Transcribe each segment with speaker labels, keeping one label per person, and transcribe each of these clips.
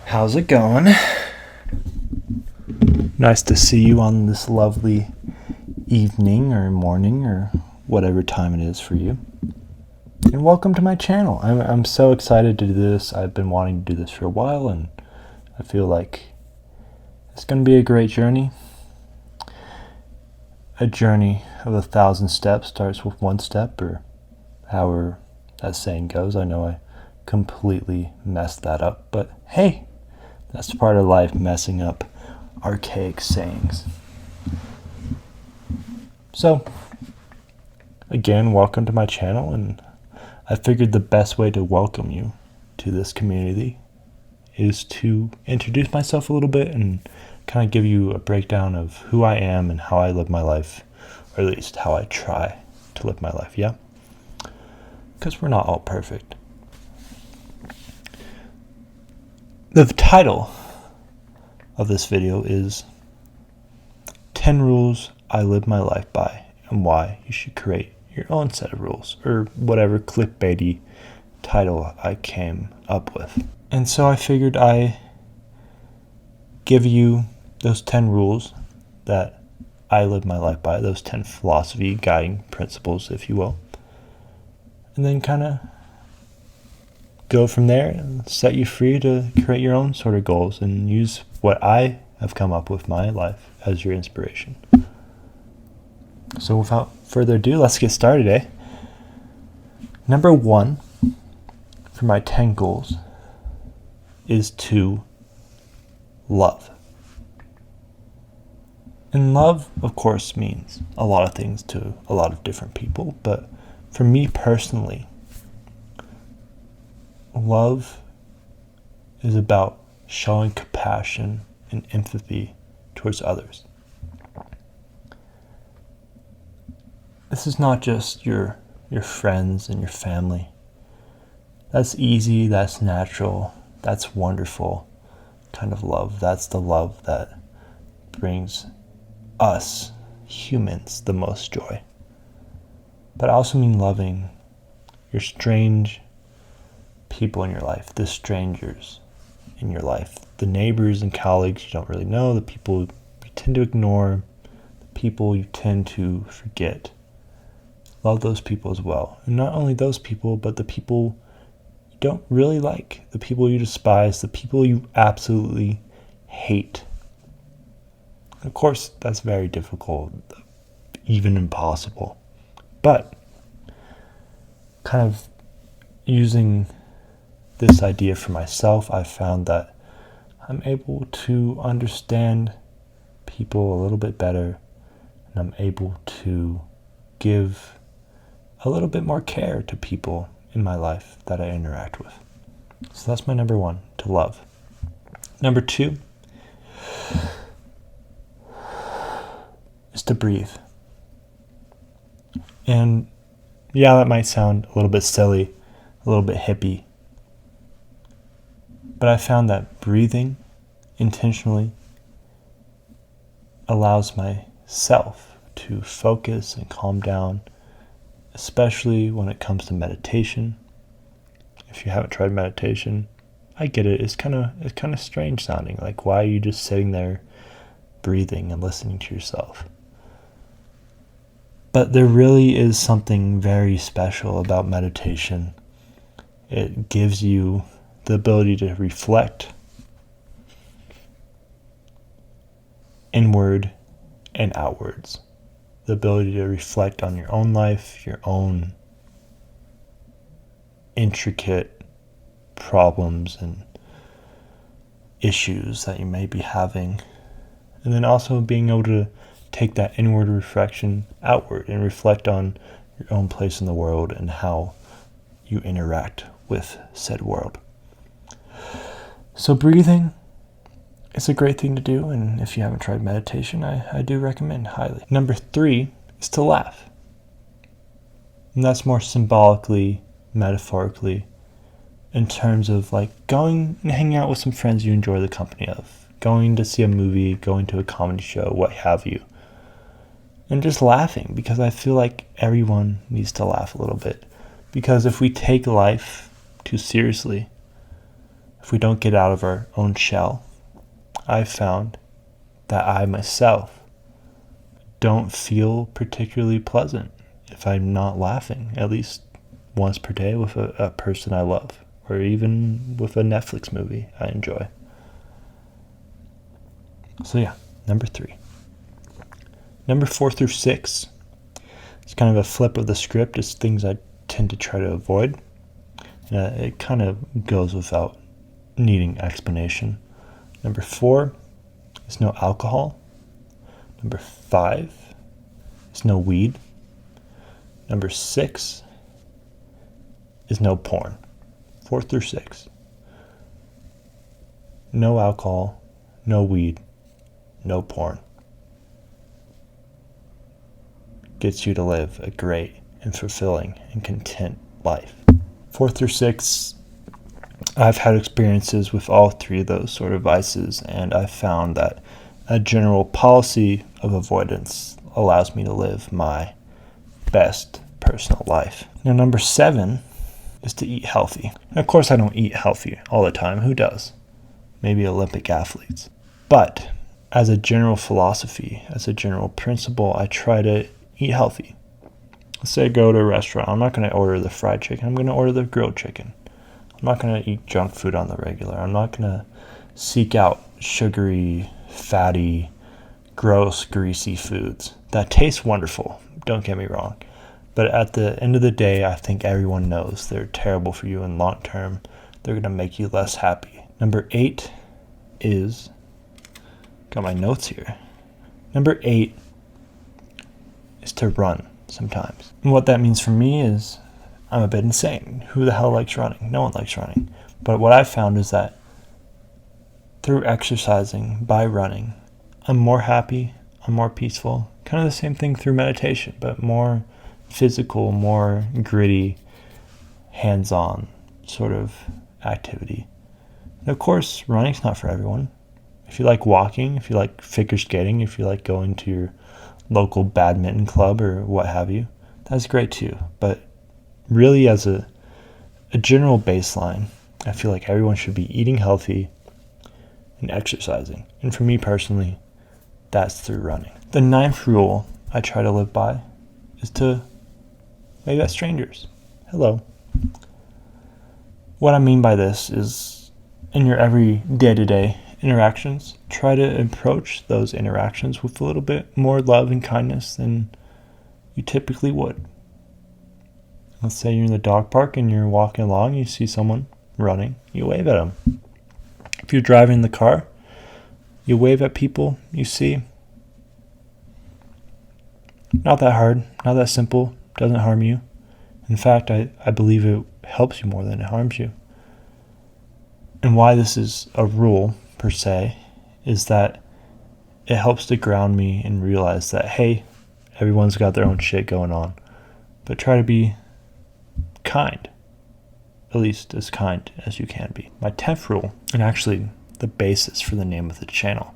Speaker 1: How's it going? Nice to see you on this lovely evening or morning or whatever time it is for you. And welcome to my channel. I'm so excited to do this. I've been wanting to do this for a while, and I feel like it's going to be a great journey. A journey of 1,000 steps starts with one step, or however that saying goes. I know I completely messed that up, but hey, that's part of life, messing up archaic sayings. So, again, welcome to my channel, and I figured the best way to welcome you to this community is to introduce myself a little bit and kind of give you a breakdown of who I am and how I live my life, or at least how I try to live my life, yeah? Because we're not all perfect. The title of this video is 10 Rules I Live My Life By and Why You Should Create Your Own Set of Rules, or whatever clickbaity title I came up with. And so I figured I give you those 10 rules that I live my life by, those 10 philosophy guiding principles, if you will, and then kind of go from there and set you free to create your own sort of goals and use what I have come up with my life as your inspiration. So without further ado, let's get started, eh? Number 1 for my 10 goals is to love. And love, of course, means a lot of things to a lot of different people, but for me personally, love is about showing compassion and empathy towards others. This is not just your friends and your family. That's easy, that's natural, that's wonderful kind of love. That's the love that brings us humans the most joy. But I also mean loving your strange people in your life, the strangers in your life, the neighbors and colleagues you don't really know, the people you tend to ignore, the people you tend to forget. Love those people as well. And not only those people, but the people you don't really like, the people you despise, the people you absolutely hate. Of course, that's very difficult, even impossible. But kind of using this idea for myself, I found that I'm able to understand people a little bit better, and I'm able to give a little bit more care to people in my life that I interact with. So that's my number 1, to love. Number 2 is to breathe. And yeah, that might sound a little bit silly, a little bit hippie, but I found that breathing intentionally allows myself to focus and calm down, especially when it comes to meditation. If you haven't tried meditation, I get it. It's kind of strange sounding. Like, why are you just sitting there breathing and listening to yourself? But there really is something very special about meditation. It gives you the ability to reflect inward and outwards. The ability to reflect on your own life, your own intricate problems and issues that you may be having. And then also being able to take that inward reflection outward and reflect on your own place in the world and how you interact with said world. So breathing is a great thing to do, and if you haven't tried meditation, I do recommend highly. Number 3 is to laugh. And that's more symbolically, metaphorically, in terms of like going and hanging out with some friends you enjoy the company of, going to see a movie, going to a comedy show, what have you. And just laughing, because I feel like everyone needs to laugh a little bit. Because if we take life too seriously, if we don't get out of our own shell, I've found that I myself don't feel particularly pleasant if I'm not laughing at least once per day with a person I love, or even with a Netflix movie I enjoy. So yeah, number 3. Number 4 through 6, it's kind of a flip of the script. It's things I tend to try to avoid. It kind of goes without needing explanation. Number 4 is no alcohol. Number 5 is no weed. Number 6 is no porn. 4 through 6. No alcohol, no weed, no porn. Gets you to live a great and fulfilling and content life. 4 through 6, I've had experiences with all 3 of those sort of vices, and I've found that a general policy of avoidance allows me to live my best personal life. Now, number 7 is to eat healthy. And of course, I don't eat healthy all the time. Who does? Maybe Olympic athletes. But as a general philosophy, as a general principle, I try to eat healthy. Let's say I go to a restaurant. I'm not going to order the fried chicken. I'm going to order the grilled chicken. I'm not going to eat junk food on the regular. I'm not going to seek out sugary, fatty, gross, greasy foods that taste wonderful. Don't get me wrong. But at the end of the day, I think everyone knows they're terrible for you in long term. They're going to make you less happy. Number 8 is, got my notes here. Number 8 is to run sometimes. And what that means for me is I'm a bit insane. Who the hell likes running? No one likes running. But what I've found is that through exercising, by running, I'm more happy, I'm more peaceful. Kind of the same thing through meditation, but more physical, more gritty, hands-on sort of activity. And of course, running's not for everyone. If you like walking, if you like figure skating, if you like going to your local badminton club or what have you, that's great too. But really, as a general baseline, I feel like everyone should be eating healthy and exercising. And for me personally, that's through running. The 9th rule I try to live by is to wave at strangers. Hello. What I mean by this is, in your every day-to-day interactions, try to approach those interactions with a little bit more love and kindness than you typically would. Let's say you're in the dog park and you're walking along, you see someone running, you wave at them. If you're driving the car, you wave at people you see. Not that hard, not that simple, doesn't harm you. In fact, I believe it helps you more than it harms you. And why this is a rule, per se, is that it helps to ground me and realize that, hey, everyone's got their own shit going on. But try to be kind, at least as kind as you can be. My 10th rule, and actually the basis for the name of the channel,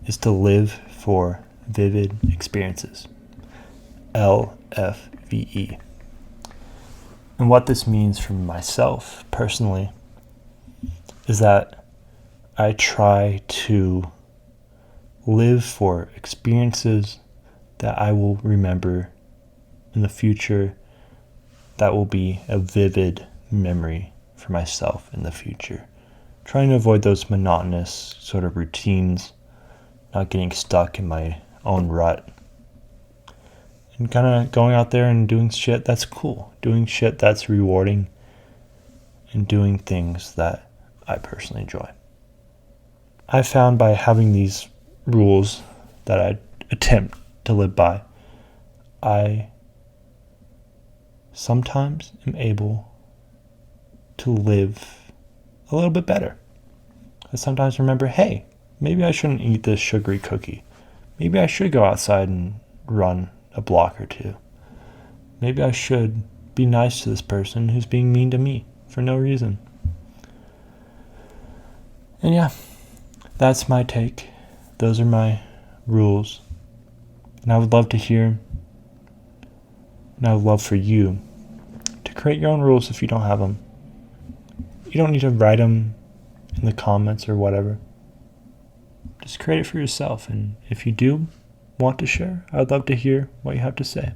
Speaker 1: is to live for vivid experiences. LFVE. And what this means for myself personally is that I try to live for experiences that I will remember in the future, that will be a vivid memory for myself in the future. Trying to avoid those monotonous sort of routines, not getting stuck in my own rut, and kind of going out there and doing shit that's cool, doing shit that's rewarding, and doing things that I personally enjoy. I found by having these rules that I attempt to live by, I sometimes am able to live a little bit better. I sometimes remember, hey, maybe I shouldn't eat this sugary cookie. Maybe I should go outside and run a block or two. Maybe I should be nice to this person who's being mean to me for no reason. And yeah, that's my take. Those are my rules. And I would love to hear, and I would love for you to create your own rules if you don't have them. You don't need to write them in the comments or whatever. Just create it for yourself. And if you do want to share, I'd love to hear what you have to say.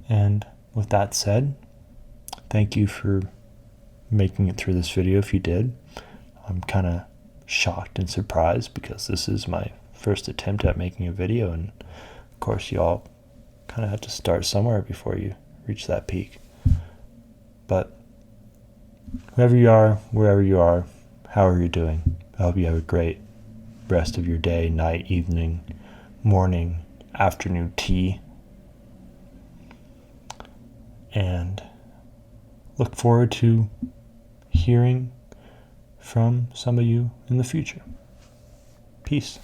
Speaker 1: And with that said, thank you for making it through this video if you did. I'm kind of shocked and surprised because this is my first attempt at making a video, and of course you all kind of have to start somewhere before you reach that peak. But whoever you are, wherever you are, how are you doing? I hope you have a great rest of your day, night, evening, morning, afternoon tea, and look forward to hearing from some of you in the future. Peace.